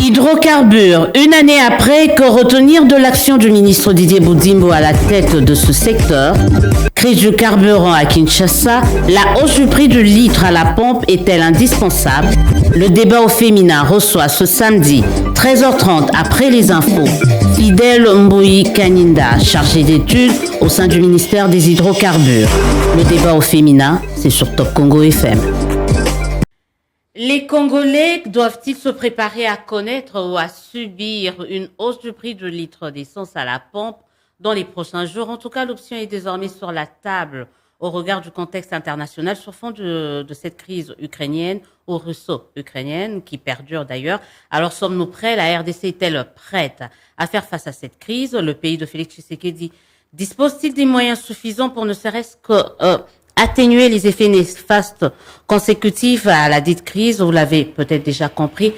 Hydrocarbures, une année après, que retenir de l'action du ministre Didier Boudimbo à la tête de ce secteur? Crise du carburant à Kinshasa, la hausse du prix du litre à la pompe est-elle indispensable? Le débat au féminin reçoit ce samedi, 13h30 après les infos, Fidèle Mboui Kaninda, chargé d'études au sein du ministère des Hydrocarbures. Le débat au féminin, c'est sur Top Congo FM. Les Congolais doivent-ils se préparer à connaître ou à subir une hausse du prix du litre d'essence à la pompe dans les prochains jours? En tout cas, l'option est désormais sur la table au regard du contexte international sur fond de cette crise ukrainienne ou russo-ukrainienne qui perdure d'ailleurs. Alors sommes-nous prêts? La RDC est-elle prête à faire face à cette crise? Le pays de Félix Tshisekedi dispose-t-il des moyens suffisants pour ne serait-ce que atténuer les effets néfastes consécutifs à la dite crise? Vous l'avez peut-être déjà compris.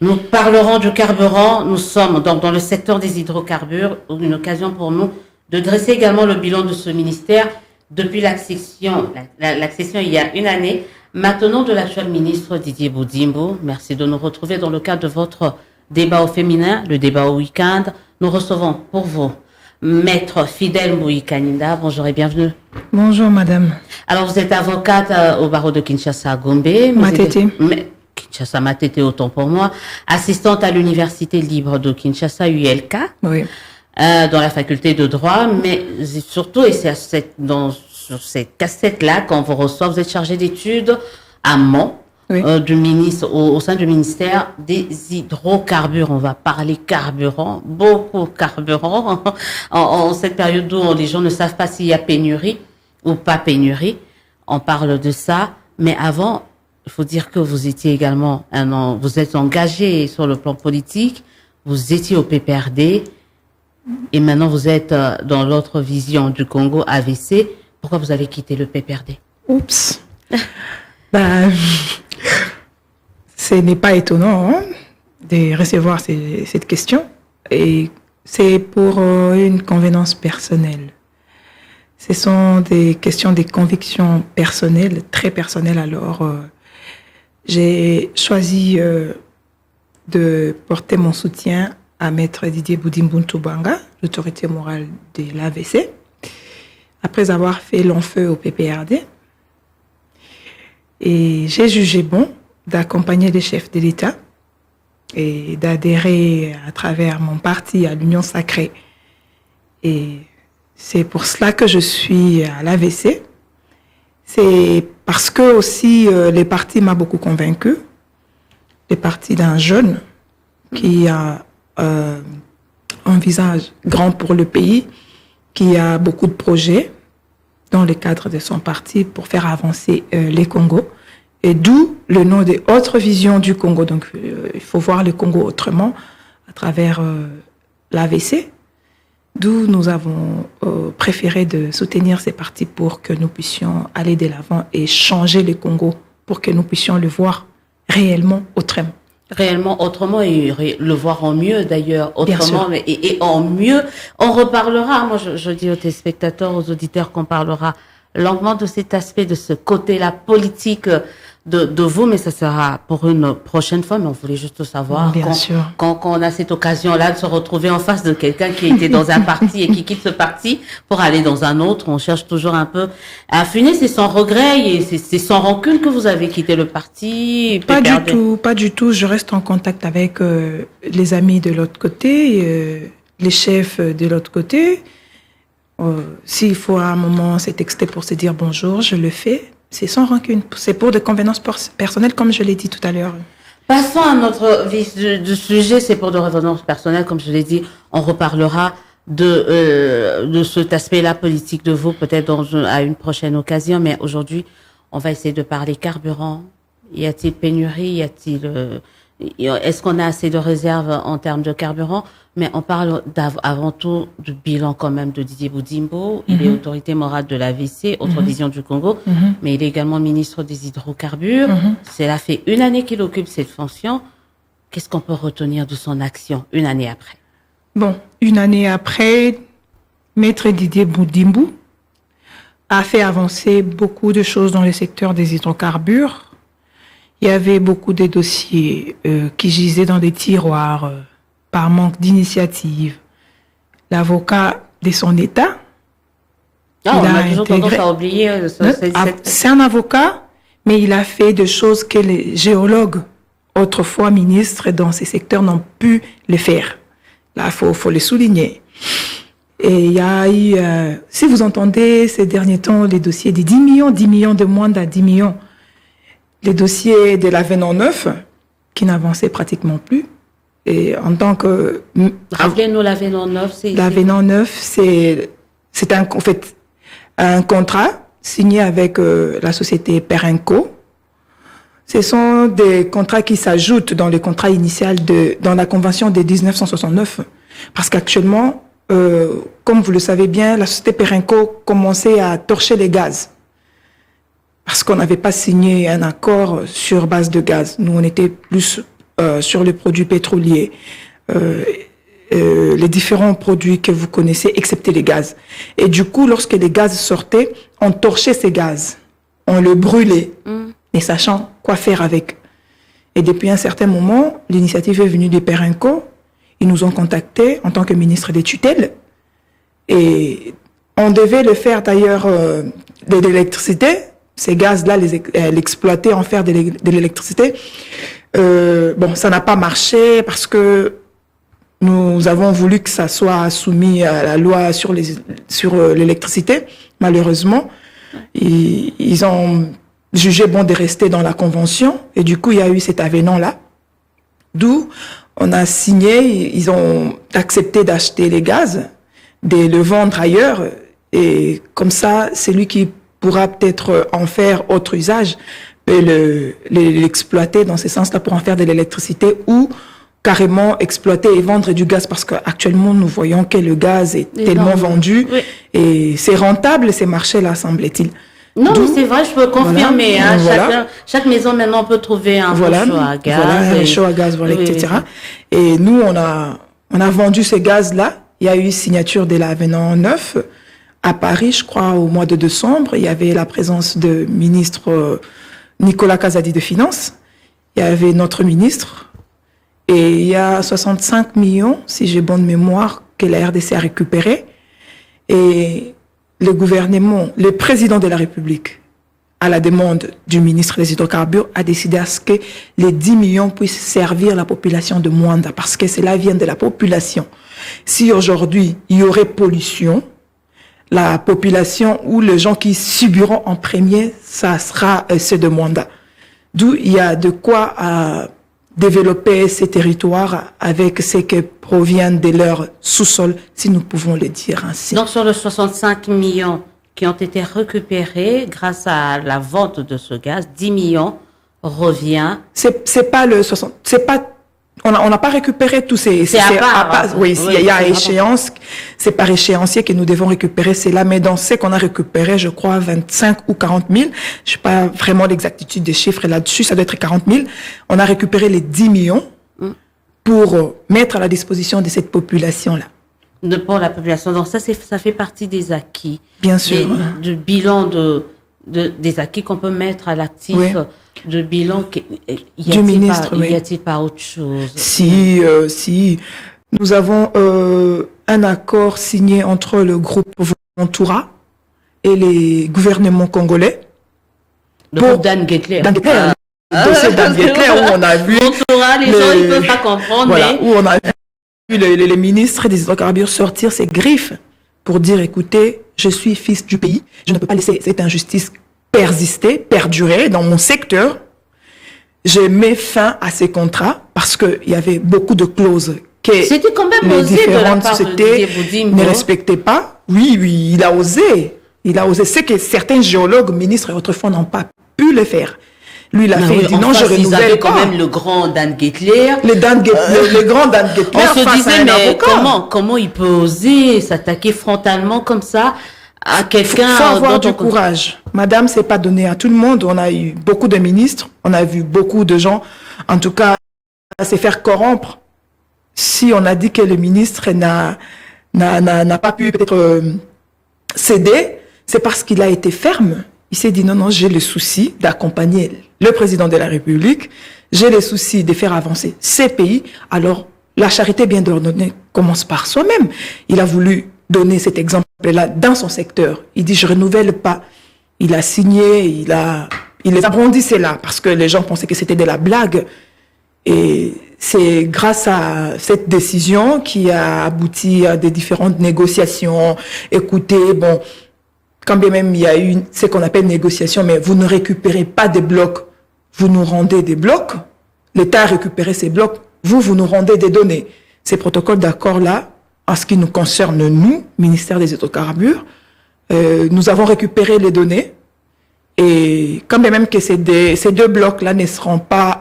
Nous parlerons du carburant. Nous sommes donc dans le secteur des hydrocarbures. Une occasion pour nous de dresser également le bilan de ce ministère depuis l'accession il y a une année. Maintenant de l'actuel ministre Didier Boudimbo. Merci de nous retrouver dans le cadre de votre débat au féminin, le débat au week-end. Nous recevons pour vous Maître Fidèle Mboui Kaninda. Bonjour et bienvenue. Bonjour madame. Alors vous êtes avocate au barreau de Kinshasa Gombe. Matete. Kinshasa Matete, autant pour moi. Assistante à l'université libre de Kinshasa ULK. Oui. Dans la faculté de droit, mais surtout, et c'est sur cette cassette-là qu'on vous reçoit, vous êtes chargée d'études à Mont. Oui. Au sein du ministère des hydrocarbures. On va parler carburant, beaucoup carburant, en cette période où les gens ne savent pas s'il y a pénurie ou pas pénurie. On parle de ça, mais avant, il faut dire que vous étiez également vous êtes engagé sur le plan politique, vous étiez au PPRD, et maintenant vous êtes dans l'autre vision du Congo, AVC. Pourquoi vous avez quitté le PPRD? Oups. Ce n'est pas étonnant de recevoir cette question. Et c'est pour une convenance personnelle. Ce sont des questions, des convictions personnelles, très personnelles. Alors, j'ai choisi de porter mon soutien à Maître Didier Boudimbo Ntubanga, l'autorité morale de l'AVC, après avoir fait long feu au PPRD. Et j'ai jugé bon d'accompagner les chefs de l'État et d'adhérer à travers mon parti à l'Union Sacrée. Et c'est pour cela que je suis à l'AVC. C'est parce que aussi le parti m'a beaucoup convaincu. Le parti d'un jeune qui a un visage grand pour le pays, qui a beaucoup de projets dans le cadre de son parti pour faire avancer les Congos. Et d'où le nom de Autre Vision du Congo. Donc, il faut voir le Congo autrement à travers l'AVC. D'où nous avons préféré de soutenir ces partis pour que nous puissions aller de l'avant et changer le Congo, pour que nous puissions le voir réellement autrement. Réellement autrement et le voir en mieux d'ailleurs, autrement et en mieux. On reparlera, moi je dis aux téléspectateurs, aux auditeurs qu'on parlera longuement de cet aspect, de ce côté-là politique de vous, mais ça sera pour une prochaine fois. Mais on voulait juste savoir quand on a cette occasion-là de se retrouver en face de quelqu'un qui était dans un parti et qui quitte ce parti pour aller dans un autre. On cherche toujours un peu à affiner. C'est sans regret et c'est sans rancune que vous avez quitté le parti? Pas du tout. Je reste en contact avec les amis de l'autre côté, les chefs de l'autre côté. S'il faut à un moment se texter pour se dire bonjour, je le fais. C'est sans rancune. C'est pour des convenances personnelles, comme je l'ai dit tout à l'heure. Passons à notre vif du sujet. C'est pour des convenances personnelles, comme je l'ai dit. On reparlera de cet aspect-là politique de vous, peut-être à une prochaine occasion. Mais aujourd'hui, on va essayer de parler carburant. Y a-t-il pénurie? Est-ce qu'on a assez de réserves en termes de carburant? Mais on parle avant tout du bilan quand même de Didier Boudimbo. Il est autorité morale de l'AVC, Autre Vision du Congo, mais il est également ministre des hydrocarbures. Cela fait une année qu'il occupe cette fonction. Qu'est-ce qu'on peut retenir de son action une année après? Bon, une année après, Maître Didier Boudimbo a fait avancer beaucoup de choses dans le secteur des hydrocarbures. Il y avait beaucoup de dossiers qui gisaient dans des tiroirs par manque d'initiative. L'avocat de son État, On a toujours tendance à oublier. C'est un avocat, mais il a fait des choses que les géologues, autrefois ministres dans ces secteurs, n'ont pu le faire. Là, faut le souligner. Et il y a eu, si vous entendez ces derniers temps, les dossiers des 10 millions de moins à 10 millions, les dossiers de l'Avènement 9, qui n'avançaient pratiquement plus. Et en tant que... Rappelez-nous l'Avènement 9, c'est... L'Avènement 9, c'est en fait, un contrat signé avec la société Perenco. Ce sont des contrats qui s'ajoutent dans le contrat initial dans la convention de 1969. Parce qu'actuellement, comme vous le savez bien, la société Perenco commençait à torcher les gaz. Parce qu'on n'avait pas signé un accord sur base de gaz. Nous, on était plus sur les produits pétroliers, les différents produits que vous connaissez, excepté les gaz. Et du coup, lorsque les gaz sortaient, on torchait ces gaz. On le brûlait, ne sachant quoi faire avec. Et depuis un certain moment, l'initiative est venue des Perenco. Ils nous ont contactés en tant que ministre des tutelles. Et on devait le faire d'ailleurs de l'électricité. Ces gaz-là, l'exploiter, en faire de l'électricité. Bon, ça n'a pas marché parce que nous avons voulu que ça soit soumis à la loi sur l'électricité. Malheureusement, ils ont jugé bon de rester dans la convention. Et du coup, il y a eu cet avenant-là. D'où on a signé, ils ont accepté d'acheter les gaz, de le vendre ailleurs. Et comme ça, c'est lui qui pourra peut-être en faire autre usage, et l'exploiter dans ce sens-là pour en faire de l'électricité ou carrément exploiter et vendre du gaz parce qu'actuellement nous voyons que le gaz est tellement vendu et c'est rentable ces marchés-là, semble-t-il. Non, mais c'est vrai, je peux confirmer. Chaque maison maintenant peut trouver un chaud à gaz. Un chaud à gaz, etc. Et nous, on a vendu ce gaz-là. Il y a eu signature de l'Avenant 9 à Paris, je crois, au mois de décembre. Il y avait la présence de ministre Nicolas Kazadi de Finances. Il y avait notre ministre. Et il y a 65 millions, si j'ai bonne mémoire, que la RDC a récupéré. Et le gouvernement, le président de la République, à la demande du ministre des Hydrocarbures, a décidé à ce que les 10 millions puissent servir la population de Mwanda, parce que cela vient de la population. Si aujourd'hui, il y aurait pollution, la population ou les gens qui subiront en premier, ça sera ceux de Mwanda. D'où il y a de quoi développer ces territoires avec ce qui provient de leur sous-sol, si nous pouvons le dire ainsi. Donc sur les 65 millions qui ont été récupérés grâce à la vente de ce gaz, 10 millions revient. C'est pas le 60, c'est pas, on n'a pas récupéré tous ces, c'est à part, oui, il y a échéance, c'est par échéancier que nous devons récupérer cela, mais dans ce qu'on a récupéré, je crois 25 ou 40 000, je sais pas vraiment l'exactitude des chiffres là-dessus, ça doit être 40 000, on a récupéré les 10 millions pour mettre à la disposition de cette population-là. Pour la population, donc ça fait partie des acquis. Bien sûr. Du bilan des acquis qu'on peut mettre à l'actif. De bilan, du ministre, y a-t-il pas autre chose? Si, nous avons un accord signé entre le groupe Ventura et les gouvernements congolais. Le groupe Dan Guetler. Dan Guetler, le dossier Dan Guetler où on a vu... Ventura, les gens ils peuvent pas comprendre, voilà, où on a vu les ministres des hydrocarbures sortir ses griffes pour dire, écoutez, je suis fils du pays, je ne peux pas laisser cette injustice perdurer dans mon secteur. Je mets fin à ces contrats parce qu'il y avait beaucoup de clauses que c'était quand même les osé différentes sociétés ne respectaient pas. Oui, il a osé. C'est que certains géologues, ministres autrefois n'ont pas pu le faire. Lui, il a fait, il dit non, je renouvelle quand même le grand Dan Guetler. Le grand Dan Guetler. On se disait, mais comment il peut oser s'attaquer frontalement comme ça à quelqu'un? Il faut avoir du courage. Madame, c'est pas donné à tout le monde. On a eu beaucoup de ministres, on a vu beaucoup de gens, en tout cas, se faire corrompre. Si on a dit que le ministre n'a pas pu peut-être céder, c'est parce qu'il a été ferme. Il s'est dit non, j'ai le souci d'accompagner le président de la République, j'ai le souci de faire avancer ces pays. Alors, la charité bien ordonnée commence par soi-même. Il a voulu donner cet exemple-là dans son secteur. Il dit, je renouvelle pas. Il a signé, il les a brandissés là, parce que les gens pensaient que c'était de la blague. Et c'est grâce à cette décision qui a abouti à des différentes négociations. Écoutez, bon, quand bien même il y a eu ce qu'on appelle négociation, mais vous ne récupérez pas des blocs, vous nous rendez des blocs. L'État a récupéré ces blocs, vous nous rendez des données. Ces protocoles d'accord-là, en ce qui nous concerne, nous, ministère des hydrocarbures, nous avons récupéré les données. Et quand bien même que ces deux blocs-là ne seront pas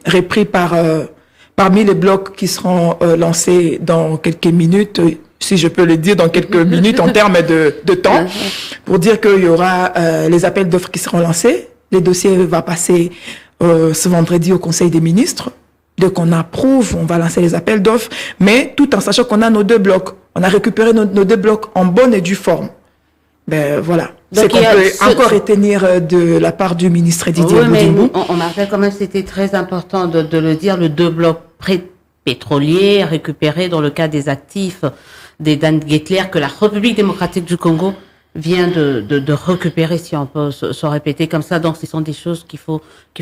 repris parmi les blocs qui seront lancés dans quelques minutes, si je peux le dire, dans quelques minutes en termes de temps, pour dire qu'il y aura les appels d'offres qui seront lancés. Les dossiers vont passer ce vendredi au Conseil des ministres. Dès qu'on approuve, on va lancer les appels d'offres, mais tout en sachant qu'on a nos deux blocs. On a récupéré nos deux blocs en bonne et due forme. Ben voilà. C'est qu'on peut encore retenir de la part du ministre Didier Boudimbo. On marquait quand même, c'était très important de le dire, le deux blocs pétroliers récupérés dans le cas des actifs des Dan Gettler que la République démocratique du Congo vient de récupérer, si on peut se répéter comme ça. Donc, ce sont des choses qu'il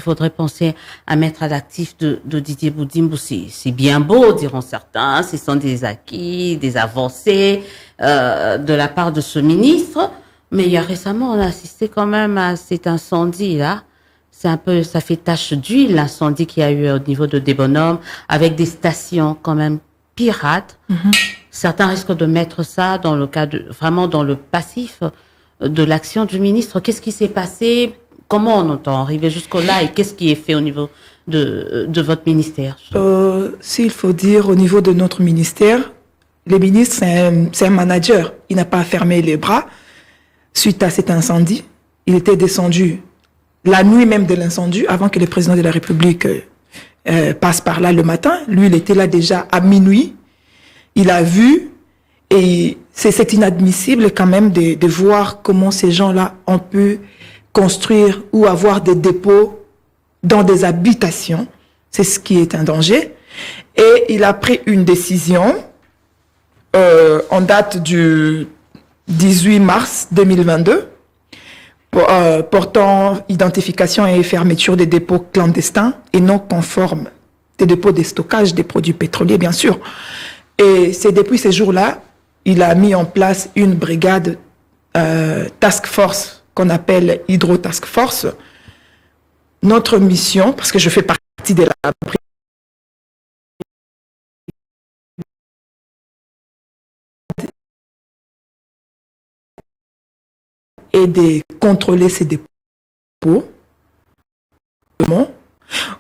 faudrait penser à mettre à l'actif de Didier Boudimbo. C'est bien beau, diront certains. Ce sont des acquis, des avancées, de la part de ce ministre. Mais il y a récemment, on a assisté quand même à cet incendie-là. C'est un peu, ça fait tache d'huile, l'incendie qu'il y a eu au niveau de Des Bonhommes, avec des stations quand même pirates. Certains risquent de mettre ça dans le cas vraiment dans le passif de l'action du ministre. Qu'est-ce qui s'est passé? Comment on entend arriver jusqu'au-là et qu'est-ce qui est fait au niveau de votre ministère? S'il faut dire au niveau de notre ministère, le ministre, c'est un manager. Il n'a pas fermé les bras suite à cet incendie. Il était descendu la nuit même de l'incendie, avant que le président de la République passe par là le matin. Lui, il était là déjà à minuit. Il a vu, et c'est inadmissible quand même de voir comment ces gens-là ont pu construire ou avoir des dépôts dans des habitations. C'est ce qui est un danger. Et il a pris une décision en date du 18 mars 2022 portant identification et fermeture des dépôts clandestins et non conformes, des dépôts de stockage des produits pétroliers, bien sûr. Et c'est depuis ces jours-là, il a mis en place une brigade task force qu'on appelle Hydro Task Force. Notre mission, parce que je fais partie de la brigade, et de contrôler ces dépôts.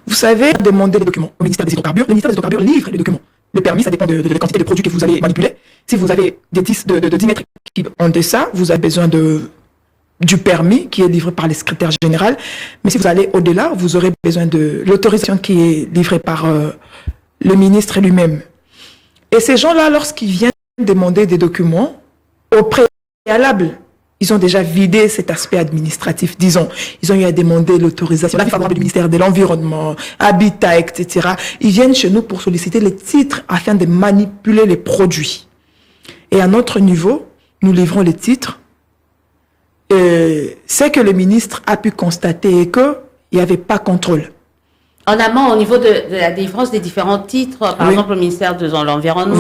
Vous savez, demander les documents au ministère des hydrocarbures. Le ministère des hydrocarbures livre les documents. Le permis, ça dépend de la quantité de produits que vous allez manipuler. Si vous avez des 10 mètres cubes en deçà, vous avez besoin du permis qui est livré par le secrétaire général. Mais si vous allez au-delà, vous aurez besoin de l'autorisation qui est livrée par le ministre lui-même. Et ces gens-là, lorsqu'ils viennent demander des documents, au préalable, ils ont déjà vidé cet aspect administratif, disons. Ils ont eu à demander l'autorisation, l'avis favorable du ministère de l'Environnement, Habitat, etc. Ils viennent chez nous pour solliciter les titres afin de manipuler les produits. Et à notre niveau, nous livrons les titres. C'est que le ministre a pu constater qu'il n'y avait pas contrôle. En amont, au niveau de la délivrance des différents titres, par exemple, le ministère de l'Environnement.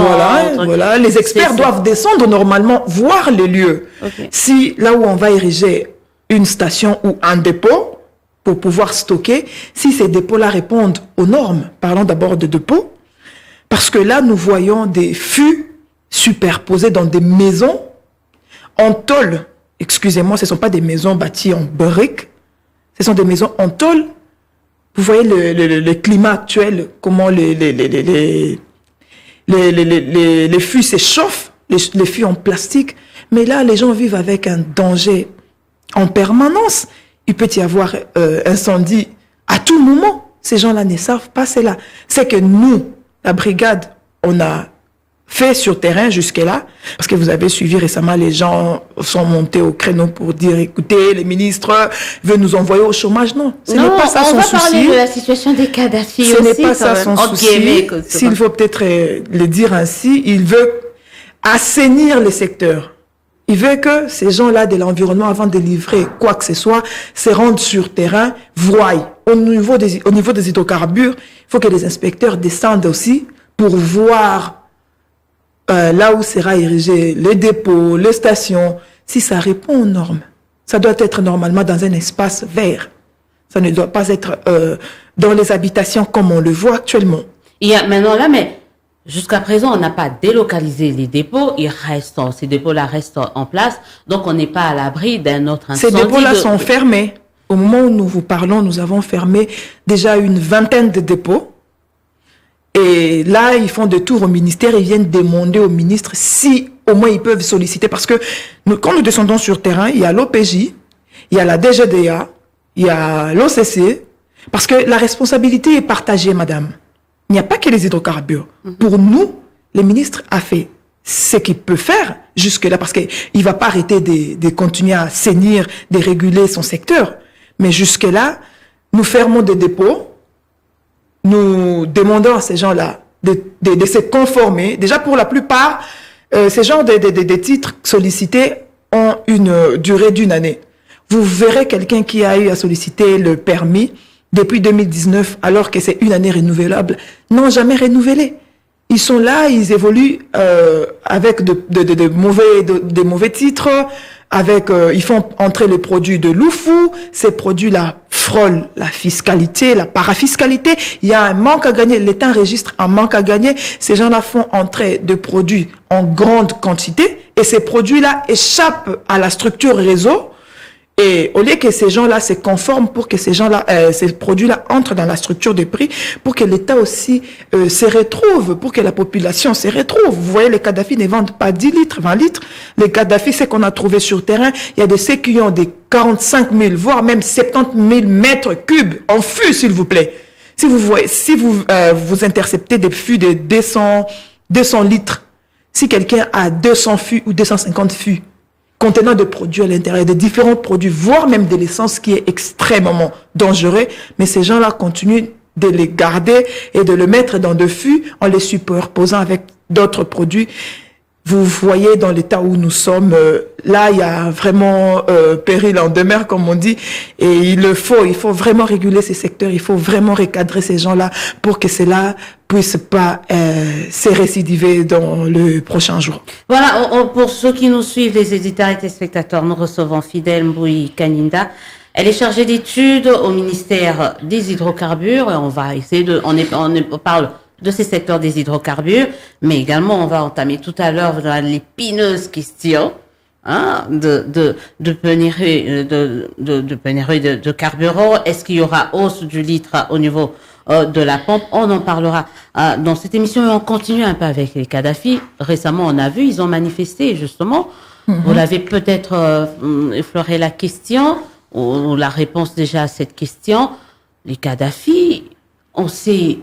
Voilà. Les experts doivent descendre normalement, voir les lieux. Si là où on va ériger une station ou un dépôt pour pouvoir stocker, si ces dépôts-là répondent aux normes, parlons d'abord de dépôts, parce que là, nous voyons des fûts superposés dans des maisons en tôle. Excusez-moi, ce ne sont pas des maisons bâties en briques, ce sont des maisons en tôle. Vous voyez le climat actuel, comment les fûts s'échauffent, les fûts en plastique. Mais là, les gens vivent avec un danger en permanence. Il peut y avoir incendie à tout moment. Ces gens-là ne savent pas cela. C'est que nous, la brigade, on a fait sur terrain jusque-là, parce que vous avez suivi récemment, les gens sont montés au créneau pour dire, écoutez, les ministres veulent nous envoyer au chômage. Non, ce n'est pas ça son souci. On va parler de la situation des Kadhafi aussi. Ce n'est pas ça son souci. S'il faut peut-être le dire ainsi, il veut assainir les secteurs. Il veut que ces gens-là de l'environnement, avant de livrer quoi que ce soit, se rendent sur terrain, voient. Au niveau des hydrocarbures, il faut que les inspecteurs descendent aussi pour voir là où sera érigé les dépôts, les stations, si ça répond aux normes. Ça doit être normalement dans un espace vert. Ça ne doit pas être dans les habitations comme on le voit actuellement. Il y a maintenant là, mais jusqu'à présent, on n'a pas délocalisé les dépôts. Ces dépôts-là restent en place. Donc, on n'est pas à l'abri d'un autre incendie. Ces dépôts-là sont fermés. Au moment où nous vous parlons, nous avons fermé déjà une vingtaine de dépôts. Et là, ils font de tour au ministère, ils viennent demander au ministre si au moins ils peuvent solliciter. Parce que quand nous descendons sur terrain, il y a l'OPJ, il y a la DGDA, il y a l'OCC. Parce que la responsabilité est partagée, madame. Il n'y a pas que les hydrocarbures. Pour nous, le ministre a fait ce qu'il peut faire jusque-là, parce qu'il ne va pas arrêter de continuer à assainir, de réguler son secteur. Mais jusque-là, nous fermons des dépôts, nous demandons à ces gens-là de se conformer. Déjà, pour la plupart, ces genres de titres sollicités ont une durée d'une année. Vous verrez quelqu'un qui a eu à solliciter le permis depuis 2019, alors que c'est une année renouvelable, n'ont jamais renouvelé. Ils sont là, ils évoluent avec de mauvais titres, ils font entrer les produits de loufou. Ces produits-là frôlent la fiscalité, la parafiscalité. Il y a un manque à gagner. L'État enregistre un manque à gagner. Ces gens-là font entrer des produits en grande quantité et ces produits-là échappent à la structure réseau. Et au lieu que ces gens-là se conforment pour que ces produits-là entrent dans la structure des prix, pour que l'État aussi se retrouve, pour que la population se retrouve. Vous voyez, les Kadhafi ne vendent pas 10 litres, 20 litres. Les Kadhafi, c'est qu'on a trouvé sur terrain. Il y a de ceux qui ont des 45 000, voire même 70 000 mètres cubes en fût, s'il vous plaît. Si vous interceptez des fûts de 200 litres, si quelqu'un a 200 fûts ou 250 fûts, contenant de produits à l'intérieur, de différents produits, voire même de l'essence qui est extrêmement dangereux, mais ces gens-là continuent de les garder et de le mettre dans des fûts en les superposant avec d'autres produits. Vous voyez dans l'état où nous sommes, là il y a vraiment péril en demeure comme on dit, et il faut vraiment réguler ces secteurs, il faut vraiment recadrer ces gens-là pour que cela puisse pas se récidiver dans le prochain jour. Voilà, pour ceux qui nous suivent, les éditeurs et téléspectateurs, nous recevons Fidèle Mbouyi Kaninda. Elle est chargée d'études au ministère des hydrocarbures et on va essayer on parle de ces secteurs des hydrocarbures, mais également on va entamer tout à l'heure l'épineuse question de pénurie de carburant. Est-ce qu'il y aura hausse du litre au niveau de la pompe? On en parlera dans cette émission et on continue un peu avec les Kadhafi. Récemment, on a vu, ils ont manifesté justement. Vous l'avez peut-être effleuré la question ou la réponse déjà à cette question. Les Kadhafi, on sait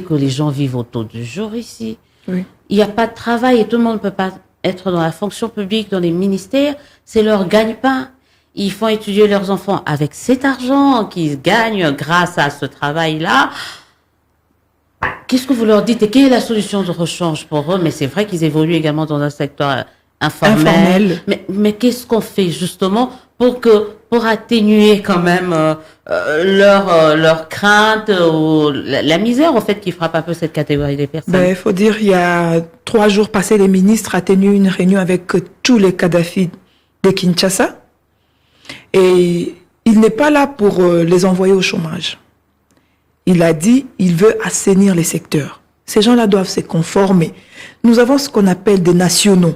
que les gens vivent au taux du jour ici. Oui. Il n'y a pas de travail et tout le monde ne peut pas être dans la fonction publique, dans les ministères. C'est leur gagne-pain. Ils font étudier leurs enfants avec cet argent qu'ils gagnent grâce à ce travail-là. Qu'est-ce que vous leur dites et quelle est la solution de rechange pour eux? Mais c'est vrai qu'ils évoluent également dans un secteur informel. Mais qu'est-ce qu'on fait justement pour atténuer quand même leur crainte ou la misère au fait qui frappe un peu cette catégorie des personnes? Il faut dire, il y a 3 jours passés, les ministres ont tenu une réunion avec tous les Kadhafi de Kinshasa. Et il n'est pas là pour les envoyer au chômage. Il a dit, il veut assainir les secteurs. Ces gens-là doivent se conformer. Nous avons ce qu'on appelle des nationaux.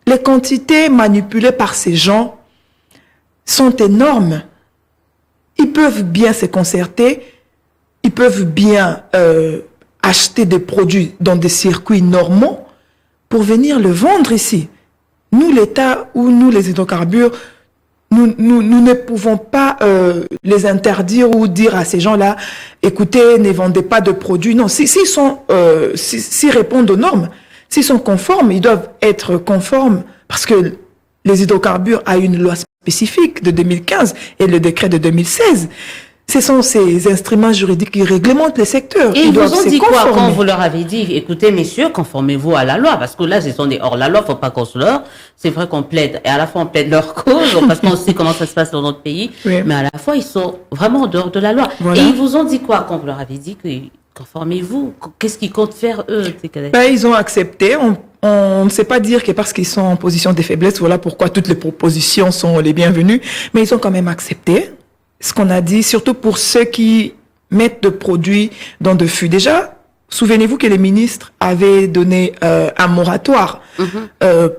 Les quantités manipulées par ces gens sont énormes. Ils peuvent bien se concerter, ils peuvent bien acheter des produits dans des circuits normaux pour venir le vendre ici. Nous, l'État ou nous, les hydrocarbures, nous ne pouvons pas les interdire ou dire à ces gens-là, écoutez, ne vendez pas de produits. Non, s'ils répondent aux normes, S'ils sont conformes, ils doivent être conformes parce que les hydrocarbures a une loi spécifique de 2015 et le décret de 2016. Ce sont ces instruments juridiques qui réglementent les secteurs. Et ils vous ont dit quoi quand vous leur avez dit, écoutez, messieurs, conformez-vous à la loi, parce que là, ce sont des hors-la-loi, faut pas qu'on se leurre. C'est vrai qu'on plaide, et à la fois on plaide leur cause, parce qu'on sait comment ça se passe dans notre pays, oui. Mais à la fois, ils sont vraiment en dehors de la loi. Voilà. Et ils vous ont dit quoi quand vous leur avez dit que conformez-vous? Qu'est-ce qu'ils comptent faire, eux? Ils ont accepté. On ne sait pas dire que parce qu'ils sont en position de faiblesse, voilà pourquoi toutes les propositions sont les bienvenues, mais ils ont quand même accepté ce qu'on a dit, surtout pour ceux qui mettent de produits dans de fûts. Déjà, souvenez-vous que les ministres avaient donné un moratoire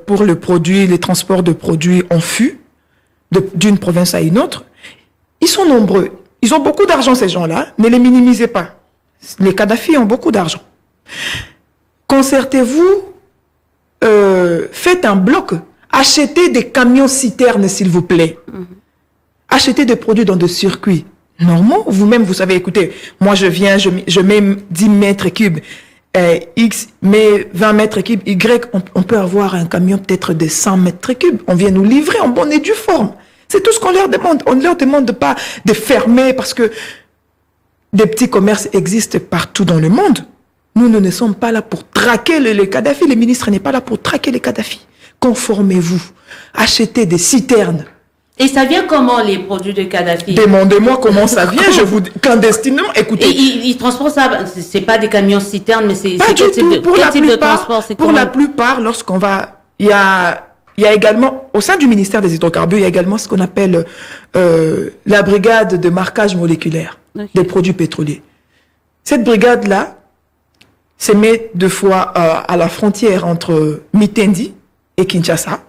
pour le produit, les transports de produits en fût d'une province à une autre. Ils sont nombreux. Ils ont beaucoup d'argent, ces gens-là. Ne les minimisez pas. Les Kadhafi ont beaucoup d'argent. Concertez-vous, faites un bloc. Achetez des camions citernes, s'il vous plaît. Achetez des produits dans des circuits normaux. Vous-même, vous savez, écoutez, moi je viens, je mets 10 mètres cubes, X met 20 mètres cubes, Y, on peut avoir un camion peut-être de 100 mètres cubes. On vient nous livrer en bonne et due forme. C'est tout ce qu'on leur demande. On ne leur demande pas de fermer parce que des petits commerces existent partout dans le monde. Nous ne sommes pas là pour traquer les Kadhafi. Le ministre n'est pas là pour traquer les Kadhafi. Conformez-vous. Achetez des citernes. Et ça vient comment, les produits de Kadhafi? Demandez-moi comment ça vient, je vous dis, clandestinement, écoutez. Et ils transportent ça, c'est pas des camions citernes, mais c'est quel type de transport? Pour la plupart, lorsqu'on va, il y a également, au sein du ministère des hydrocarbures, il y a également ce qu'on appelle la brigade de marquage moléculaire des produits pétroliers. Cette brigade-là se met deux fois à la frontière entre Mitendi et Kinshasa,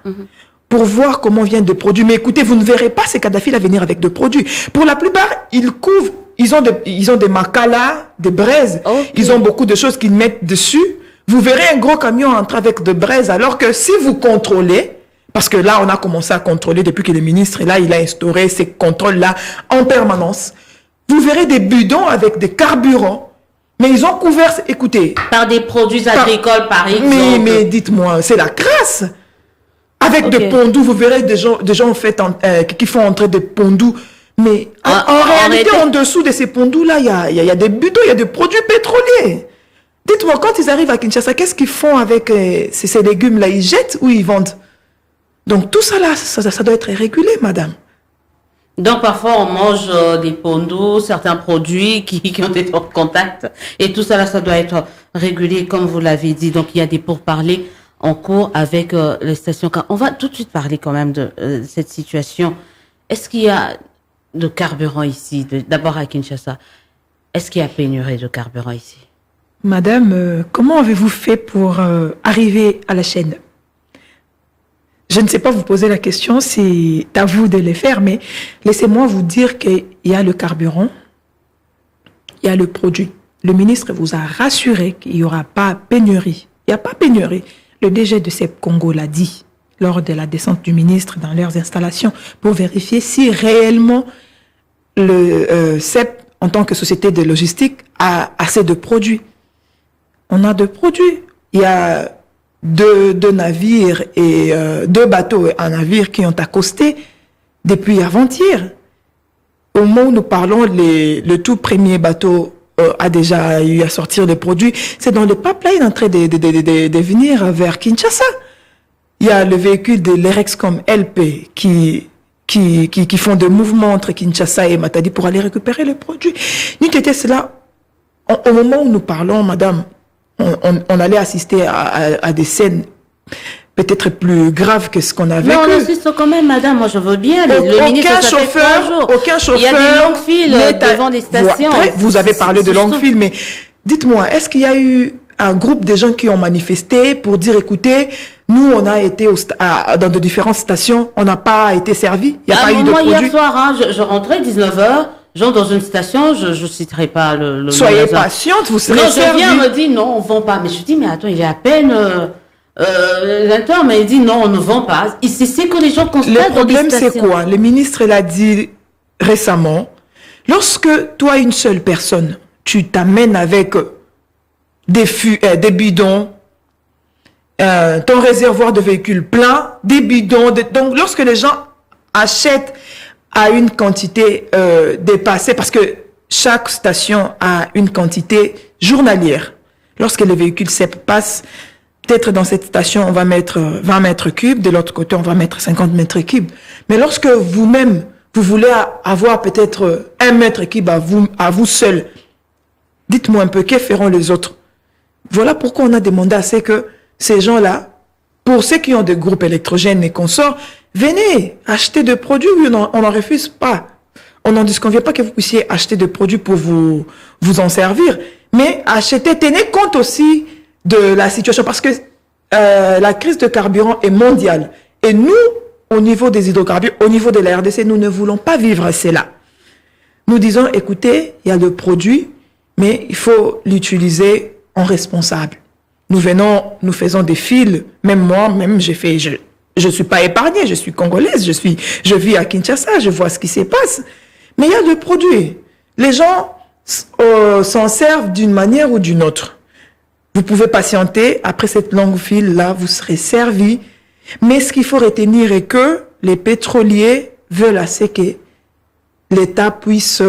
pour voir comment viennent des produits. Mais écoutez, vous ne verrez pas ces Kadhafi là venir avec des produits. Pour la plupart, ils couvrent, ils ont des makala, des braises. Okay. Ils ont beaucoup de choses qu'ils mettent dessus. Vous verrez un gros camion entrer avec de braises, alors que si vous contrôlez, parce que là, on a commencé à contrôler depuis que le ministre est là, il a instauré ces contrôles-là en permanence. Vous verrez des bidons avec des carburants. Mais ils ont couvert, écoutez. Par des produits agricoles, par exemple. Mais dites-moi, c'est la crasse. Avec des pondous, vous verrez des gens en fait, qui font entrer des pondous. Mais en réalité, en dessous de ces pondous-là, il y a des bidons, il y a des produits pétroliers. Dites-moi, quand ils arrivent à Kinshasa, qu'est-ce qu'ils font avec ces légumes-là? Ils jettent ou ils vendent? Donc tout ça là, ça doit être régulé, madame. Donc parfois on mange des pondous, certains produits qui ont été en contact. Et tout ça là, ça doit être régulé, comme vous l'avez dit. Donc il y a des pourparlers en cours avec les stations. On va tout de suite parler quand même de cette situation. Est-ce qu'il y a de carburant ici? D'abord à Kinshasa, est-ce qu'il y a pénurie de carburant ici? Madame, comment avez-vous fait pour arriver à la chaîne? Je ne sais pas vous poser la question, c'est à vous de le faire, mais laissez-moi vous dire qu'il y a le carburant, il y a le produit. Le ministre vous a rassuré qu'il n'y aura pas pénurie. Il n'y a pas pénurie. Le DG de CEP Congo l'a dit lors de la descente du ministre dans leurs installations pour vérifier si réellement le CEP, en tant que société de logistique, a assez de produits. On a de produits. Il y a deux navires et 2 bateaux et un navire qui ont accosté depuis avant-hier. Au moment où nous parlons, le tout premier bateau a déjà eu à sortir les produits. C'est dans le pipeline en train de venir vers Kinshasa. Il y a le véhicule de l'Erexcom LP qui font des mouvements entre Kinshasa et Matadi pour aller récupérer les produits. Nous était cela, au moment où nous parlons, madame, on allait assister à des scènes peut-être plus graves que ce qu'on a vécu. Non, on assiste quand même, madame, moi je veux bien. Aucun chauffeur, il y a des longues files devant les stations. Vous avez parlé de longues files, mais dites-moi, est-ce qu'il y a eu un groupe de gens qui ont manifesté pour dire, écoutez, nous, on a été dans de différentes stations, on n'a pas été servi, il n'y a pas eu de produits. Moi, hier soir, je rentrais 19h, genre dans une station, je citerai pas le Soyez magasin. Patiente, vous serez servi. Non, je viens, on me dit, non, on vend pas. Mais je dis, mais attends, il y a à peine 20h, mais il dit, non, on ne vend pas. Et c'est ce que les gens constatent. Le problème, c'est quoi? Le ministre l'a dit récemment. Lorsque toi, une seule personne, tu t'amènes avec des bidons, ton réservoir de véhicules plein, des bidons. Donc, lorsque les gens achètent à une quantité dépassée, parce que chaque station a une quantité journalière. Lorsque les véhicules CEP passent, peut-être dans cette station, on va mettre 20 mètres cubes, de l'autre côté, on va mettre 50 mètres cubes. Mais lorsque vous-même, vous voulez avoir peut-être 1 mètre cube à vous seul, dites-moi un peu, que feront les autres? Voilà pourquoi on a demandé à ce que ces gens-là, pour ceux qui ont des groupes électrogènes et consorts, venez acheter des produits, on n'en refuse pas. On n'en disconvient pas que vous puissiez acheter des produits pour vous en servir, mais achetez, tenez compte aussi de la situation, parce que la crise de carburant est mondiale. Et nous, au niveau des hydrocarbures, au niveau de la RDC, nous ne voulons pas vivre cela. Nous disons, écoutez, il y a le produit, mais il faut l'utiliser en responsable. Nous faisons des fils, même moi, je suis pas épargnée, je suis congolaise, je vis à Kinshasa, je vois ce qui se passe. Mais il y a le produit. Les gens s'en servent d'une manière ou d'une autre. Vous pouvez patienter, après cette longue file-là, vous serez servi. Mais ce qu'il faut retenir est que les pétroliers veulent assez que l'État puisse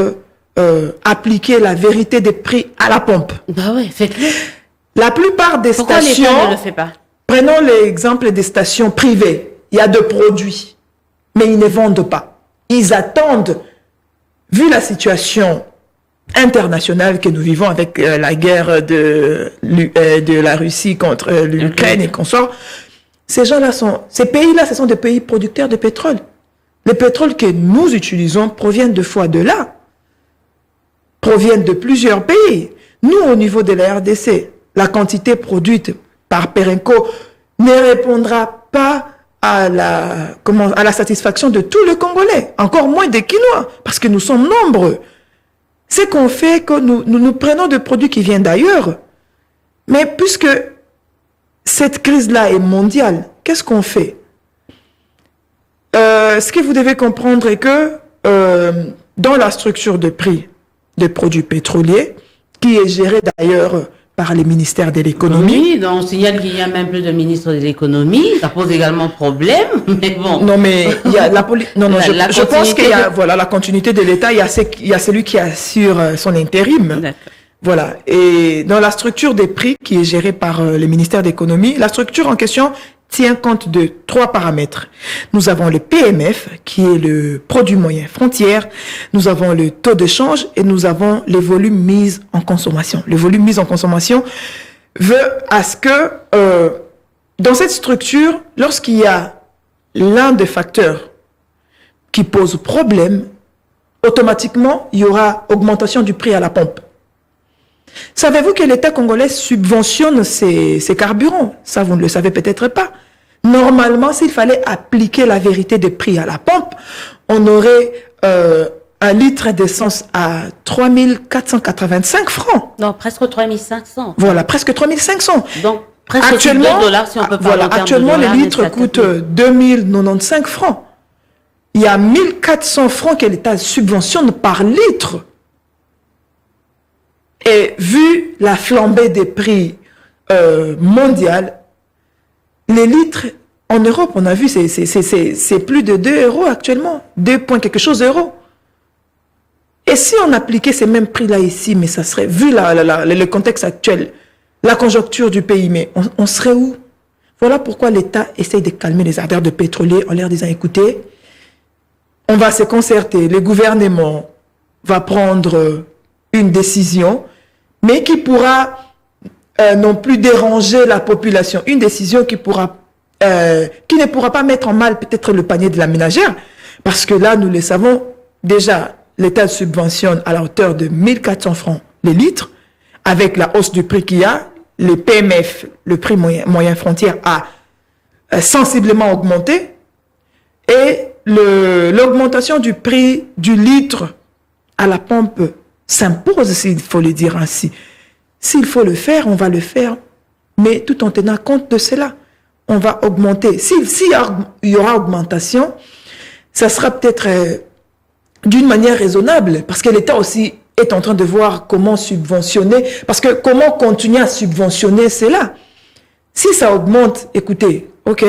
appliquer la vérité des prix à la pompe. Bah ouais, faites-le. La plupart des Pourquoi stations... l'État ne le fait pas? Prenons l'exemple des stations privées. Il y a de produits, mais ils ne vendent pas. Ils attendent, vu la situation internationale que nous vivons avec la guerre de la Russie contre l'Ukraine et consorts, ces pays-là, ce sont des pays producteurs de pétrole. Le pétrole que nous utilisons provient de fois de là, proviennent de plusieurs pays. Nous, au niveau de la RDC, la quantité produite par Perenco ne répondra pas à la satisfaction de tous les Congolais, encore moins des Quinois, parce que nous sommes nombreux. C'est qu'on fait que nous prenons des produits qui viennent d'ailleurs. Mais puisque cette crise-là est mondiale, qu'est-ce qu'on fait? Ce que vous devez comprendre est que dans la structure de prix des produits pétroliers, qui est gérée d'ailleurs par les ministères de l'économie. Oui, donc on signale qu'il y a même plus de ministre de l'économie. Ça pose également problème, mais bon. Non, mais il y a je pense qu'il y a la continuité de l'État. Il y a celui qui assure son intérim. D'accord. Voilà. Et dans la structure des prix qui est gérée par le ministère de l'économie, la structure en question tient compte de 3 paramètres. Nous avons le PMF, qui est le produit moyen frontière. Nous avons le taux de change et nous avons les volumes mis en consommation. Le volume mis en consommation veut à ce que, dans cette structure, lorsqu'il y a l'un des facteurs qui pose problème, automatiquement, il y aura augmentation du prix à la pompe. Savez-vous que l'État congolais subventionne ces carburants? Ça, vous ne le savez peut-être pas. Normalement, s'il fallait appliquer la vérité des prix à la pompe, on aurait un litre d'essence à 3 485 francs. Non, presque 3 500. Voilà, presque 3 500. Donc, presque actuellement, $2 si on peut parler en termes actuellement, de dollars, les litres coûtent 2 095 francs. Il y a 1 400 francs que l'État subventionne par litre. Et vu la flambée des prix mondiaux, les litres en Europe, on a vu, c'est plus de 2 euros actuellement, 2 points quelque chose euros. Et si on appliquait ces mêmes prix-là ici, mais ça serait, vu le contexte actuel, la conjoncture du pays, mais on serait où? Voilà pourquoi l'État essaye de calmer les ardeurs de pétroliers en leur disant, écoutez, on va se concerter, le gouvernement va prendre une décision, mais qui pourra non plus déranger la population. Une décision qui ne pourra pas mettre en mal peut-être le panier de la ménagère, parce que là, nous le savons, déjà, l'État subventionne à la hauteur de 1 400 francs les litres, avec la hausse du prix qu'il y a, le PMF, le prix moyen frontière, a sensiblement augmenté, et l'augmentation du prix du litre à la pompe s'impose, s'il faut le dire ainsi. S'il faut le faire, on va le faire, mais tout en tenant compte de cela. On va augmenter. S'il y aura augmentation, ça sera peut-être d'une manière raisonnable, parce que l'État aussi est en train de voir comment subventionner, parce que comment continuer à subventionner cela? Si ça augmente, écoutez, ok,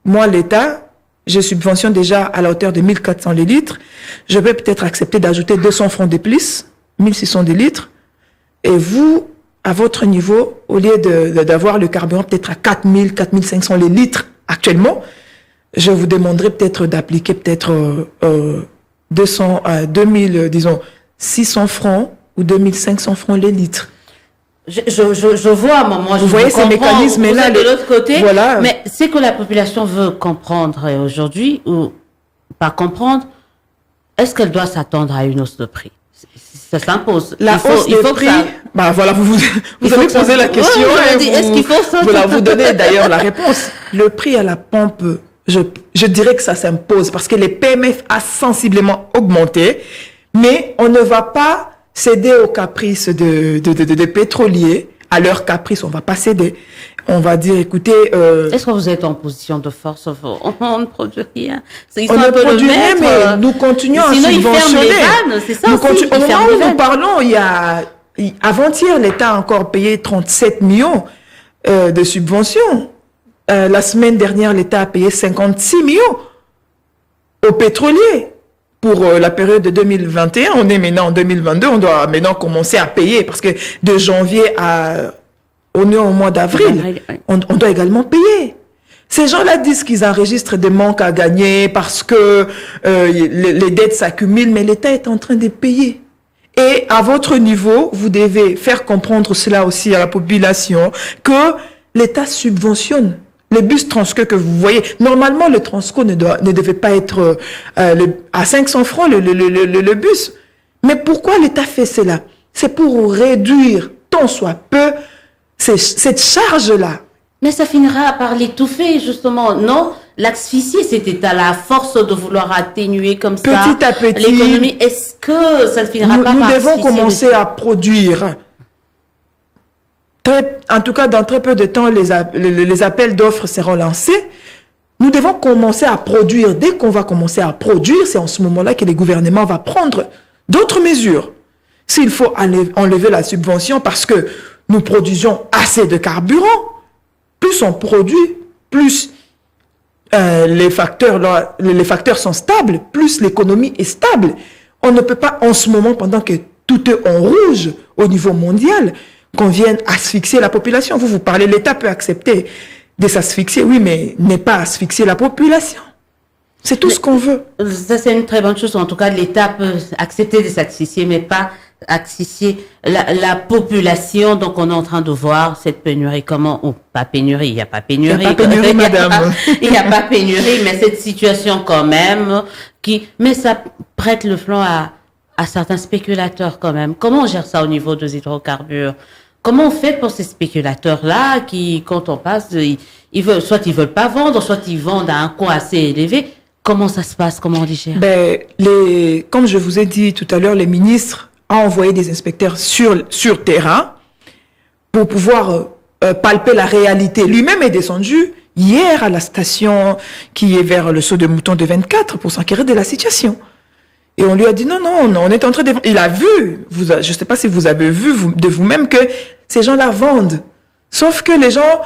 moi, l'État, je subventionne déjà à la hauteur de 1400 les litres. Je vais peut-être accepter d'ajouter 200 francs de plus, 1600 des litres. Et vous, à votre niveau, au lieu d'avoir le carburant peut-être à 4000, 4500 les litres actuellement, je vous demanderai peut-être d'appliquer peut-être 2000, disons, 600 francs ou 2500 francs les litres. Je vois à un moment, vous voyez ces mécanismes-là de l'autre côté, voilà. Mais c'est que la population veut comprendre aujourd'hui ou pas comprendre. Est-ce qu'elle doit s'attendre à une hausse de prix? Ça s'impose. La hausse des prix, voilà, vous avez posé la question. Est-ce qu'il faut ça? Voilà, vous donnez d'ailleurs la réponse. Le prix à la pompe, je dirais que ça s'impose parce que les PMF a sensiblement augmenté, mais on ne va pas céder aux caprices des pétroliers. À leurs caprices, on va pas céder. On va dire, écoutez... Est-ce que vous êtes en position de force? On ne produit rien. On ne produit rien, mais nous continuons à subventionner. Sinon, ils ferment les vannes, c'est ça aussi. Au moment où nous parlons, avant-hier, l'État a encore payé 37 millions de subventions. La semaine dernière, l'État a payé 56 millions aux pétroliers. Pour la période de 2021, on est maintenant en 2022, on doit maintenant commencer à payer parce que de janvier on est au mois d'avril, on doit également payer. Ces gens-là disent qu'ils enregistrent des manques à gagner parce que les dettes s'accumulent, mais l'État est en train de payer. Et à votre niveau, vous devez faire comprendre cela aussi à la population que l'État subventionne. Les bus Transco que vous voyez, normalement le Transco ne devait pas être à 500 francs le bus. Mais pourquoi l'État fait cela? C'est pour réduire tant soit peu cette charge-là. Mais ça finira par l'étouffer justement, non? L'asphyxier, c'était à la force de vouloir atténuer comme ça petit à petit l'économie. Est-ce que ça ne finira pas par nous devons commencer à produire. En tout cas, dans très peu de temps, les appels d'offres seront lancés. Nous devons commencer à produire. Dès qu'on va commencer à produire, c'est en ce moment-là que le gouvernement va prendre d'autres mesures. S'il faut enlever la subvention parce que nous produisons assez de carburant, plus on produit, plus les facteurs sont stables, plus l'économie est stable. On ne peut pas en ce moment, pendant que tout est en rouge au niveau mondial, qu'on vienne asphyxier la population. Vous parlez, l'État peut accepter de s'asphyxier, oui, mais n'est pas asphyxier la population. C'est tout ce qu'on veut. Ça, c'est une très bonne chose. En tout cas, l'État peut accepter de s'asphyxier, mais pas asphyxier la population. Donc, on est en train de voir cette pénurie. Comment, ou pas pénurie, il n'y a pas pénurie. Il n'y a pas pénurie, madame. Il n'y a pas pénurie, mais cette situation quand même, mais ça prête le flanc à certains spéculateurs quand même. Comment on gère ça au niveau des hydrocarbures? Comment on fait pour ces spéculateurs-là qui, quand on passe, soit ils veulent pas vendre, soit ils vendent à un coût assez élevé? Comment ça se passe? Comment on les gère? Comme je vous ai dit tout à l'heure, les ministres ont envoyé des inspecteurs sur terrain pour pouvoir palper la réalité. Lui-même est descendu hier à la station qui est vers le Saut de Mouton de 24 pour s'enquérir de la situation. Et on lui a dit non, on est en train de... Il a vu, je ne sais pas si vous avez vu de vous-même que ces gens-là vendent. Sauf que les gens,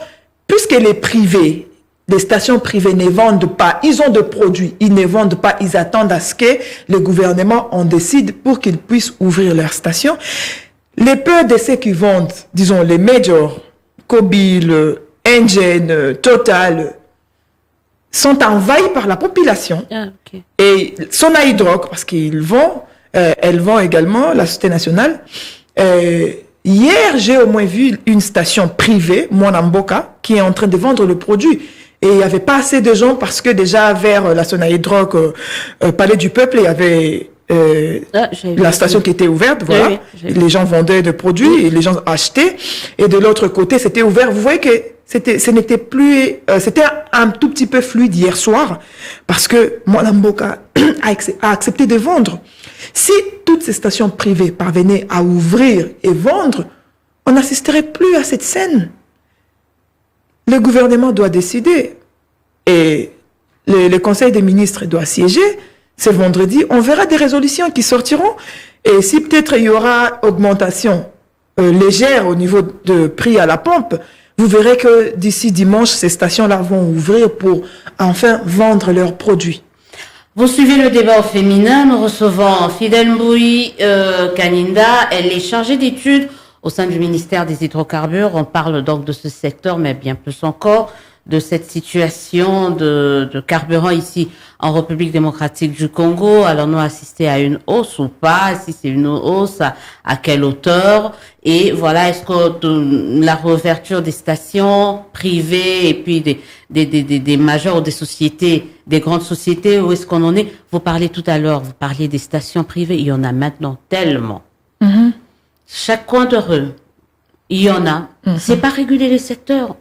puisque les privés, les stations privées ne vendent pas, ils ont de produits, ils ne vendent pas, ils attendent à ce que le gouvernement en décide pour qu'ils puissent ouvrir leurs stations. Les peu de ceux qui vendent, disons les majors, Kobil, Engen, Total, sont envahis par la population. Okay. Et Sonaïdroc, parce qu'ils vont, elles vont également, la Société nationale. Hier, j'ai au moins vu une station privée, Mwanamboka, qui est en train de vendre le produit. Et il n'y avait pas assez de gens parce que déjà vers la Sonaïdroc, Palais du Peuple, il y avait la station qui était ouverte, voilà. Oui, les gens vendaient des produits et les gens achetaient. Et de l'autre côté, c'était ouvert. Vous voyez que ce n'était plus, c'était un tout petit peu fluide hier soir parce que Mwanamboka a accepté de vendre. Si toutes ces stations privées parvenaient à ouvrir et vendre, on n'assisterait plus à cette scène. Le gouvernement doit décider et le Conseil des ministres doit siéger. Ce vendredi, on verra des résolutions qui sortiront et si peut-être il y aura augmentation légère au niveau de prix à la pompe, vous verrez que d'ici dimanche, ces stations-là vont ouvrir pour enfin vendre leurs produits. Vous suivez le débat au féminin. Nous recevons Fidèle Mbouy Kaninda. Elle est chargée d'études au sein du ministère des Hydrocarbures. On parle donc de ce secteur, mais bien plus encore de cette situation de carburant ici en République démocratique du Congo. Allons-nous assister à une hausse ou pas? Si c'est une hausse, à quelle hauteur? Et voilà, est-ce que la réouverture des stations privées et puis des majors ou des sociétés, des grandes sociétés, où est-ce qu'on en est? Vous parlez tout à l'heure, vous parliez des stations privées, il y en a maintenant tellement. Chaque coin de rue, il y en a. C'est pas réguler les secteurs.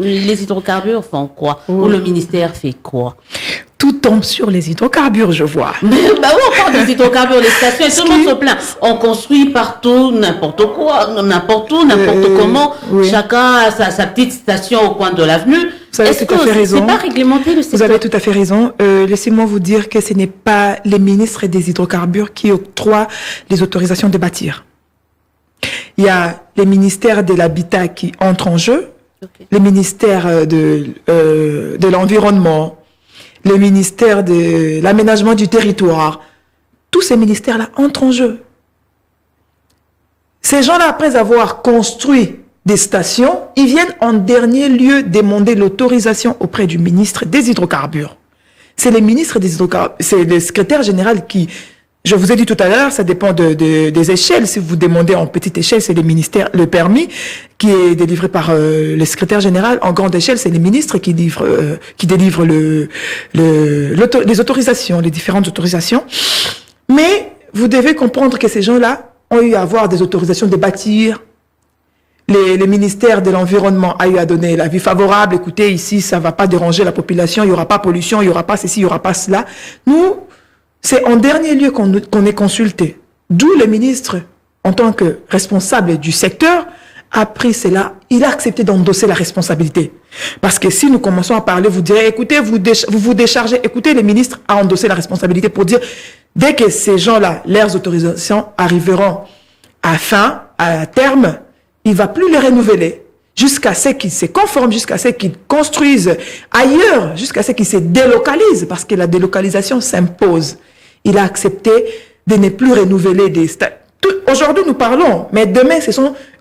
Les hydrocarbures font quoi? Ou le ministère fait quoi? Tout tombe sur les hydrocarbures, je vois. Mais bah oui, on parle des hydrocarbures, les stations, et tout le monde se plaint. On construit partout, n'importe quoi, n'importe où, n'importe comment. Oui. Chacun a sa petite station au coin de l'avenue. Vous avez tout à fait raison. C'est pas réglementé le secteur? Vous avez tout à fait raison. Laissez-moi vous dire que ce n'est pas les ministres des hydrocarbures qui octroient les autorisations de bâtir. Il y a les ministères de l'habitat qui entrent en jeu, les ministères de l'environnement, le ministère de l'aménagement du territoire. Tous ces ministères-là entrent en jeu. Ces gens-là, après avoir construit des stations, ils viennent en dernier lieu demander l'autorisation auprès du ministre des hydrocarbures. C'est les ministres des hydrocarbures, c'est le secrétaire général qui... Je vous ai dit tout à l'heure, ça dépend des échelles. Si vous demandez en petite échelle, c'est les ministères, le permis qui est délivré par le secrétaire général. En grande échelle, c'est les ministres qui délivrent les autorisations, les différentes autorisations. Mais vous devez comprendre que ces gens-là ont eu à avoir des autorisations de bâtir. Le ministère de l'Environnement a eu à donner l'avis favorable. Écoutez, ici, ça va pas déranger la population, il y aura pas pollution, il y aura pas ceci, il y aura pas cela. Nous, c'est en dernier lieu qu'on est consulté. D'où le ministre, en tant que responsable du secteur, a pris cela. Il a accepté d'endosser la responsabilité. Parce que si nous commençons à parler, vous direz, écoutez, vous vous déchargez. Écoutez, le ministre a endossé la responsabilité pour dire, dès que ces gens-là, leurs autorisations arriveront à terme, il va plus les renouveler. Jusqu'à ce qu'ils se conforment, jusqu'à ce qu'ils construisent ailleurs, jusqu'à ce qu'ils se délocalisent, parce que la délocalisation s'impose. Il a accepté de ne plus renouveler des stations. Aujourd'hui, nous parlons, mais demain,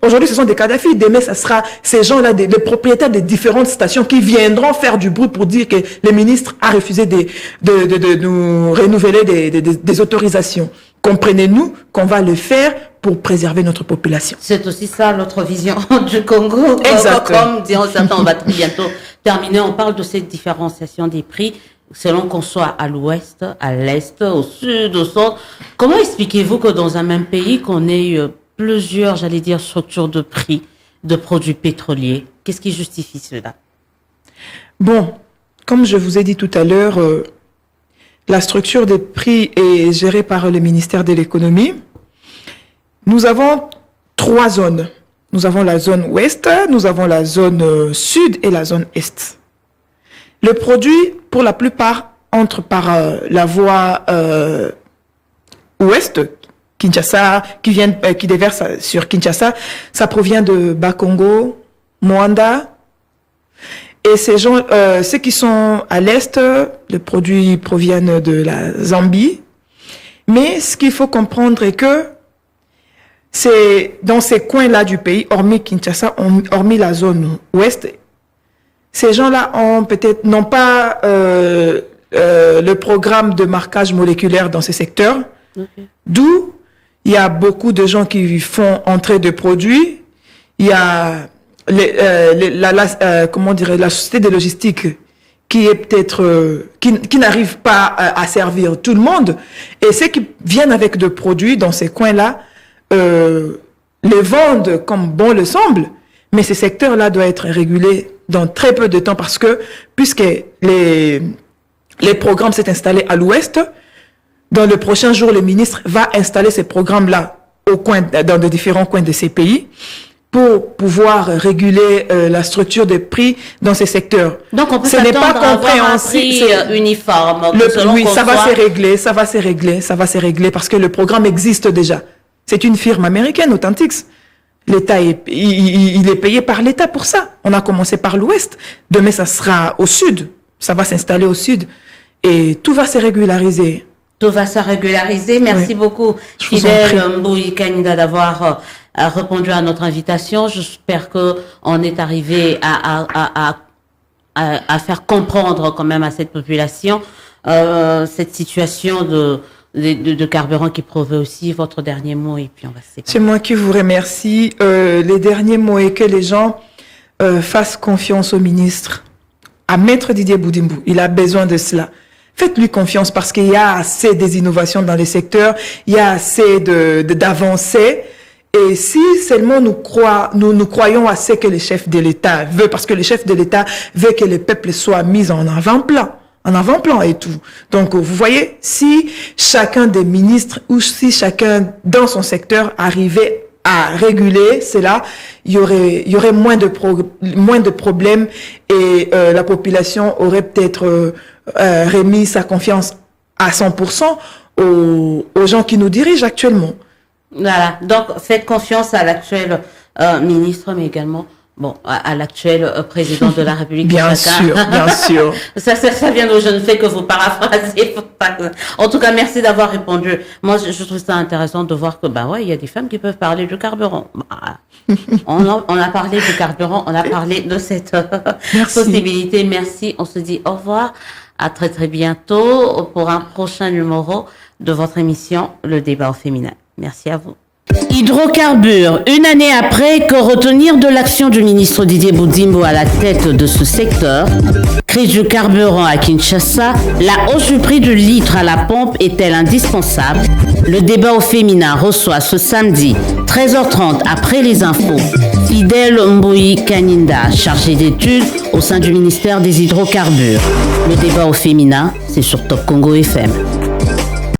aujourd'hui, ce sont des Kadhafi. Demain, ça sera ces gens-là, les propriétaires des différentes stations qui viendront faire du bruit pour dire que le ministre a refusé de nous renouveler des autorisations. Comprenez-nous qu'on va le faire pour préserver notre population. C'est aussi ça notre vision du Congo. Exactement. Comme diront certains, on va bientôt terminer. On parle de cette différenciation des prix selon qu'on soit à l'ouest, à l'est, au sud, au centre. Comment expliquez-vous que dans un même pays, qu'on ait plusieurs, j'allais dire, structures de prix de produits pétroliers? Qu'est-ce qui justifie cela? Bon, comme je vous ai dit tout à l'heure, la structure des prix est gérée par le ministère de l'économie. Nous avons 3 zones. Nous avons la zone ouest, nous avons la zone sud et la zone est. Le produit, pour la plupart, entre par la voie ouest, Kinshasa, qui déverse sur Kinshasa. Ça provient de Bakongo, Moanda. Et ces gens, ceux qui sont à l'est, les produits proviennent de la Zambie. Mais ce qu'il faut comprendre est que c'est dans ces coins-là du pays, hormis Kinshasa, hormis la zone ouest, ces gens-là n'ont pas le programme de marquage moléculaire dans ces secteurs. Okay. D'où il y a beaucoup de gens qui font entrer de produits. Il y a la société de logistique qui est peut-être qui n'arrive pas à servir tout le monde. Et ceux qui viennent avec de produits dans ces coins-là les vendent comme bon le semble. Mais ces secteurs-là doivent être régulés dans très peu de temps parce que, puisque les programmes s'est installé à l'ouest, dans le prochain jour, le ministre va installer ces programmes-là dans de différents coins de ces pays pour pouvoir réguler la structure des prix dans ces secteurs. Donc, on peut s'attendre à avoir un prix uniforme. Oui, ça va se régler parce que le programme existe déjà. C'est une firme américaine, Authentix. L'État il est payé par l'État pour ça. On a commencé par l'Ouest. Demain, ça sera au Sud. Ça va s'installer au Sud. Et tout va se régulariser. Tout va se régulariser. Merci beaucoup, Fidèle Mbouyi Kaninda, d'avoir répondu à notre invitation. J'espère qu'on est arrivé à faire comprendre quand même à cette population cette situation de carburant qui prouvait aussi. Votre dernier mot et puis on va se séparer. C'est moi qui vous remercie. Les derniers mots est que les gens fassent confiance au ministre, à Maître Didier Boudimbo. Il a besoin de cela. Faites-lui confiance parce qu'il y a assez des innovations dans les secteurs, il y a assez d'avancées. Et si seulement nous croyons assez que le chef de l'État veut, parce que le chef de l'État veut que le peuple soit mis en avant-plan et tout. Donc, vous voyez, si chacun des ministres ou si chacun dans son secteur arrivait à réguler cela, il y aurait moins de problèmes et la population aurait peut-être remis sa confiance à 100% aux gens qui nous dirigent actuellement. Voilà. Donc, faites confiance à l'actuel ministre, mais également à l'actuel président de la République. Bien sûr. Ça vient de je ne fais que vous paraphraser. En tout cas, merci d'avoir répondu. Moi, je trouve ça intéressant de voir que, il y a des femmes qui peuvent parler du carburant. On a parlé du carburant, on a parlé de cette possibilité. Merci. On se dit au revoir. À très, très bientôt pour un prochain numéro de votre émission, Le Débat au féminin. Merci à vous. Hydrocarbures. Une année après, que retenir de l'action du ministre Didier Boudimbo à la tête de ce secteur? Crise du carburant à Kinshasa, la hausse du prix du litre à la pompe est-elle indispensable? Le débat au féminin reçoit ce samedi, 13h30 après les infos, Fidèle Mbouyi Kaninda, chargé d'études au sein du ministère des Hydrocarbures. Le débat au féminin, c'est sur Top Congo FM.